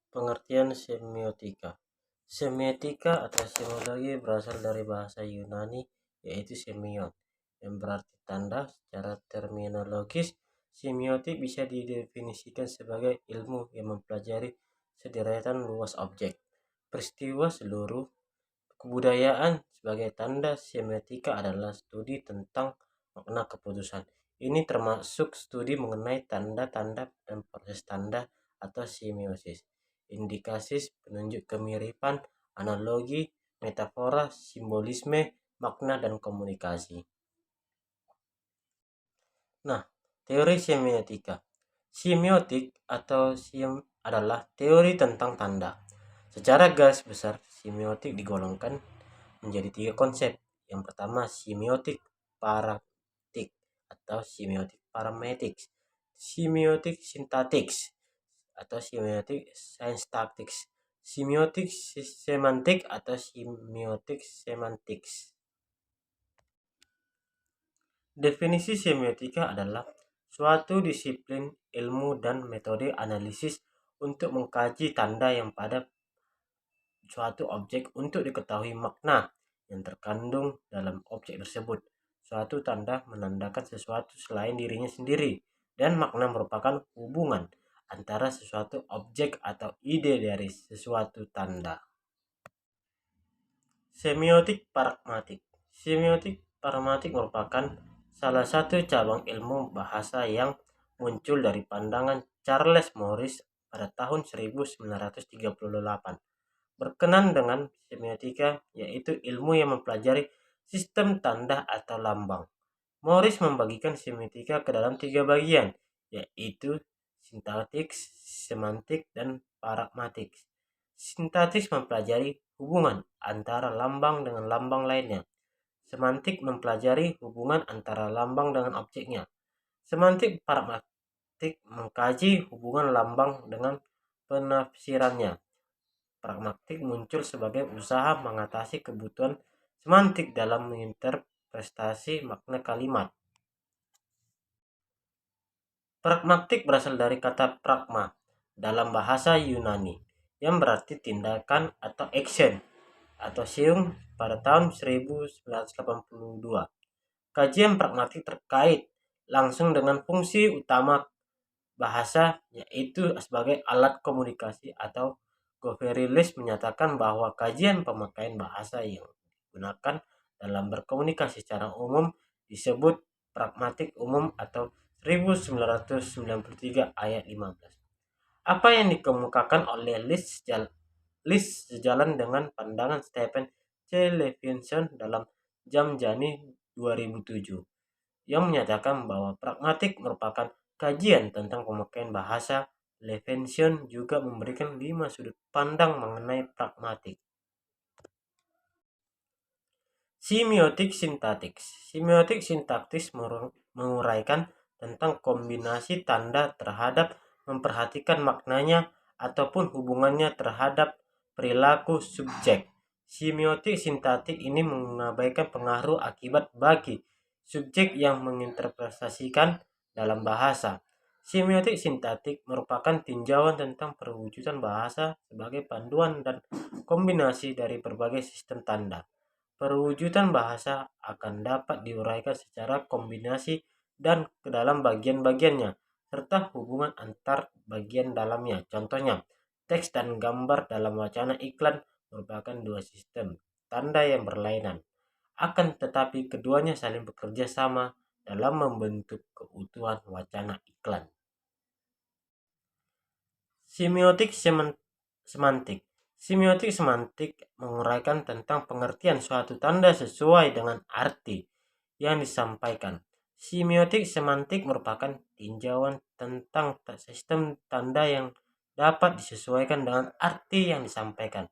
Pengertian semiotika. Semiotika atau semiologi berasal dari bahasa Yunani yaitu semion, yang berarti tanda. Secara terminologis, semiotik bisa didefinisikan sebagai ilmu yang mempelajari sederetan luas objek, peristiwa seluruh kebudayaan. Sebagai tanda, semiotika adalah studi tentang makna keputusan. Ini termasuk studi mengenai tanda-tanda dan proses tanda atau semiosis, indikasi penunjuk kemiripan, analogi, metafora, simbolisme, makna, dan komunikasi. Nah, teori semiotika. Semiotik atau adalah teori tentang tanda. Secara garis besar, semiotik digolongkan menjadi 3 konsep. Yang pertama, semiotik praktik atau semiotik parametrics, semiotik sintaktis atau semiotik sintaktis, semiotik semantik atau semiotik semantics. Definisi semiotika adalah suatu disiplin ilmu dan metode analisis untuk mengkaji tanda yang pada suatu objek untuk diketahui makna yang terkandung dalam objek tersebut. Suatu tanda menandakan sesuatu selain dirinya sendiri, dan makna merupakan hubungan antara sesuatu objek atau ide dari sesuatu tanda. Semiotik pragmatik. Semiotik pragmatik merupakan salah satu cabang ilmu bahasa yang muncul dari pandangan Charles Morris pada tahun 1938. Berkenan dengan semiotika, yaitu ilmu yang mempelajari sistem tanda atau lambang. Morris membagikan semiotika ke dalam 3 bagian, yaitu sintaktik, semantik, dan pragmatik. Sintaktik mempelajari hubungan antara lambang dengan lambang lainnya. Semantik mempelajari hubungan antara lambang dengan objeknya. Semantik pragmatik mengkaji hubungan lambang dengan penafsirannya. Pragmatik muncul sebagai usaha mengatasi kebutuhan semantik dalam menginterpretasi makna kalimat. Pragmatik berasal dari kata pragma dalam bahasa Yunani, yang berarti tindakan atau action, atau seum pada tahun 1982. Kajian pragmatik terkait langsung dengan fungsi utama bahasa, yaitu sebagai alat komunikasi, atau Goverillis menyatakan bahwa kajian pemakaian bahasa yang digunakan dalam berkomunikasi secara umum disebut pragmatik umum atau 1993 ayat 15. Apa yang dikemukakan oleh List sejalan dengan pandangan Stephen C. Levinson dalam Jam Jani 2007, yang menyatakan bahwa pragmatik merupakan kajian tentang pemakaian bahasa. Levinson juga memberikan 5 sudut pandang mengenai pragmatik. Semiotik sintaktis. Semiotik sintaktis menguraikan tentang kombinasi tanda terhadap memperhatikan maknanya ataupun hubungannya terhadap perilaku subjek. Semiotik sintaktik ini mengabaikan pengaruh akibat bagi subjek yang menginterpretasikan dalam bahasa. Semiotik sintaktik merupakan tinjauan tentang perwujudan bahasa sebagai panduan dan kombinasi dari berbagai sistem tanda. Perwujudan bahasa akan dapat diuraikan secara kombinasi dan ke dalam bagian-bagiannya, serta hubungan antar bagian dalamnya. Contohnya, teks dan gambar dalam wacana iklan merupakan 2 sistem tanda yang berlainan. Akan tetapi keduanya saling bekerja sama dalam membentuk keutuhan wacana iklan. Semiotik semantik. Semiotik semantik menguraikan tentang pengertian suatu tanda sesuai dengan arti yang disampaikan. Semiotik semantik merupakan tinjauan tentang sistem tanda yang dapat disesuaikan dengan arti yang disampaikan.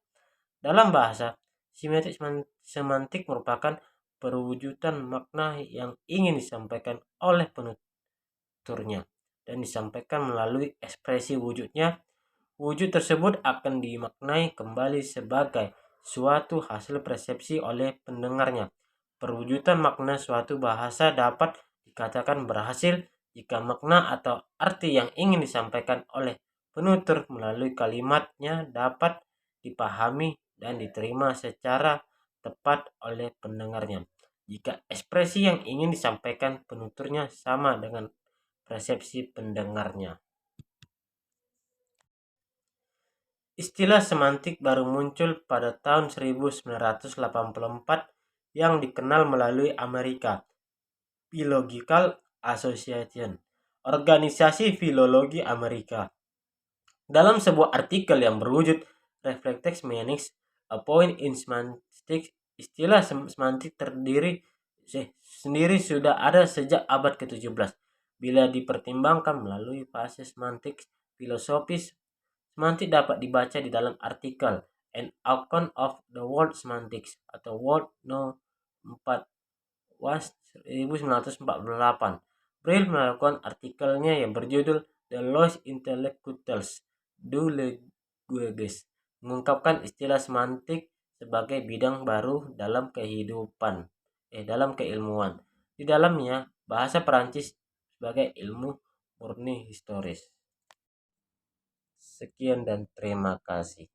Dalam bahasa, semiotik semantik merupakan perwujudan makna yang ingin disampaikan oleh penuturnya dan disampaikan melalui ekspresi wujudnya. Wujud tersebut akan dimaknai kembali sebagai suatu hasil persepsi oleh pendengarnya. Perwujudan makna suatu bahasa dapat dikatakan berhasil jika makna atau arti yang ingin disampaikan oleh penutur melalui kalimatnya dapat dipahami dan diterima secara tepat oleh pendengarnya. Jika ekspresi yang ingin disampaikan penuturnya sama dengan persepsi pendengarnya. Istilah semantik baru muncul pada tahun 1984 yang dikenal melalui Amerika Philological Association, organisasi filologi Amerika. Dalam sebuah artikel yang berwujud Reflectex Meanings, A Point in Semantics, istilah semantik sendiri sudah ada sejak abad ke-17. Bila dipertimbangkan melalui fase semantik filosofis, semantik dapat dibaca di dalam artikel An Account of the World Semantics atau World No. 4 was 1948. Brill melakukan artikelnya yang berjudul The Lost Intellectuals du Languages, mengungkapkan istilah semantik sebagai bidang baru dalam keilmuan. Di dalamnya, bahasa Perancis sebagai ilmu murni historis. Sekian dan terima kasih.